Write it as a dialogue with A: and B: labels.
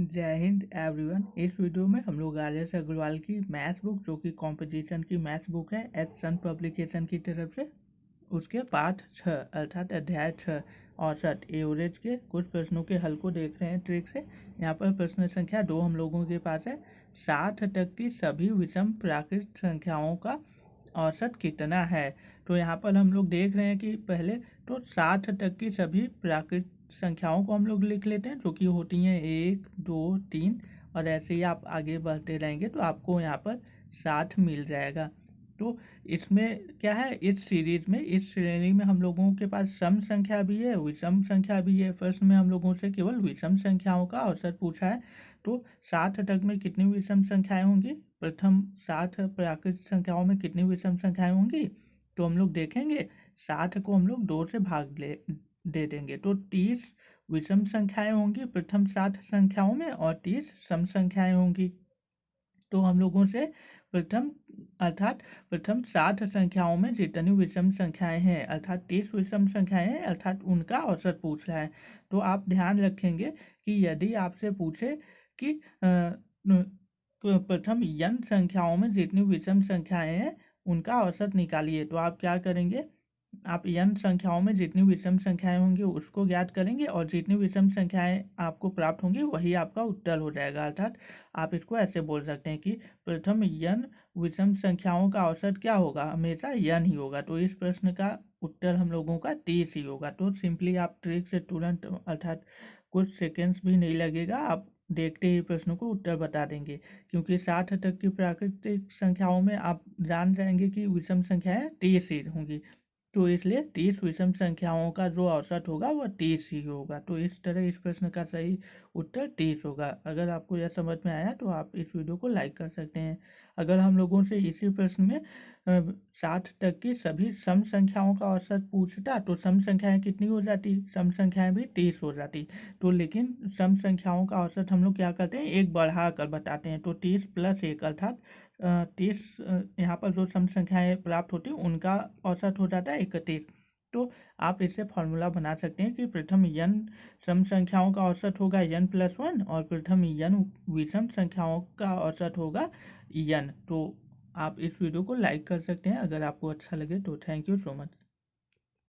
A: जय हिंद एवरीवन। इस वीडियो में हम लोग आर्यस अग्रवाल की मैथ्स बुक, जो कि कंपटीशन की मैथ्स बुक है एच सन पब्लिकेशन की तरफ से, उसके पाठ 6 अर्थात अध्याय 6 औसत एवरेज के कुछ प्रश्नों के हल को देख रहे हैं ट्रिक से। यहाँ पर प्रश्न संख्या 2 हम लोगों के पास है। 60 तक की सभी विषम प्राकृत संख्याओं का औसत कितना है। तो यहाँ पर हम लोग देख रहे हैं कि पहले तो 60 तक की सभी प्राकृत संख्याओं को हम लोग लिख लेते हैं, जो कि होती हैं 1, 2, 3, और ऐसे ही आप आगे बढ़ते रहेंगे तो आपको यहाँ पर 60 मिल जाएगा। तो इसमें क्या है, इस सीरीज में, इस श्रेणी में हम लोगों के पास सम संख्या भी है, विषम संख्या भी है। प्रश्न में हम लोगों से केवल विषम संख्याओं का औसत पूछा है। तो 60 तक में कितनी विषम संख्याएं होंगी, प्रथम 60 प्राकृत संख्याओं में कितनी विषम संख्याएं होंगी, तो हम लोग देखेंगे 60 को हम लोग 2 से भाग दे देंगे तो 30 विषम संख्याएं होंगी प्रथम 60 संख्याओं में, और 30 सम संख्याएं होंगी। तो हम लोगों से प्रथम 60 संख्याओं में जितनी विषम संख्याएं हैं अर्थात 30 विषम संख्याएं हैं अर्थात उनका औसत पूछ रहा है। तो आप ध्यान रखेंगे कि यदि आपसे पूछे कि प्रथम n संख्याओं में जितनी विषम संख्याएं हैं उनका औसत निकालिए, तो आप क्या करेंगे, आप n संख्याओं में जितनी विषम संख्याएं होंगी उसको ज्ञात करेंगे और जितनी विषम संख्याएं आपको प्राप्त होंगी वही आपका उत्तर हो जाएगा। अर्थात आप इसको ऐसे बोल सकते हैं कि प्रथम n विषम संख्याओं का औसत क्या होगा, हमेशा n ही होगा। तो इस प्रश्न का उत्तर हम लोगों का 30 ही होगा। तो सिंपली आप ट्रिक से तुरंत, अर्थात कुछ सेकेंड्स भी नहीं लगेगा, आप देखते ही प्रश्न को उत्तर बता देंगे, क्योंकि 60 तक की प्राकृतिक संख्याओं में आप जान जाएंगे कि विषम संख्याएं 30 ही होंगी। तो इसलिए 30 विषम संख्याओं का जो औसत होगा वह 30 ही होगा। तो इस तरह इस प्रश्न का सही उत्तर 30 होगा। अगर आपको यह समझ में आया तो आप इस वीडियो को लाइक कर सकते हैं। अगर हम लोगों से इसी प्रश्न में 60 तक की सभी सम संख्याओं का औसत पूछता तो सम संख्याएं कितनी हो जाती, सम संख्याएं भी 30 हो जाती। तो लेकिन सम संख्याओं का औसत हम लोग क्या करते हैं, एक बढ़ा कर बताते हैं। तो 30 + 1 अर्थात 30 यहाँ पर जो सम संख्याएं प्राप्त होती हैं उनका औसत हो जाता है 31। तो आप इससे फॉर्मूला बना सकते हैं कि प्रथम n सम संख्याओं का औसत होगा n+1 और प्रथम n विषम संख्याओं का औसत होगा n। तो आप इस वीडियो को लाइक कर सकते हैं अगर आपको अच्छा लगे तो। Thank you so much.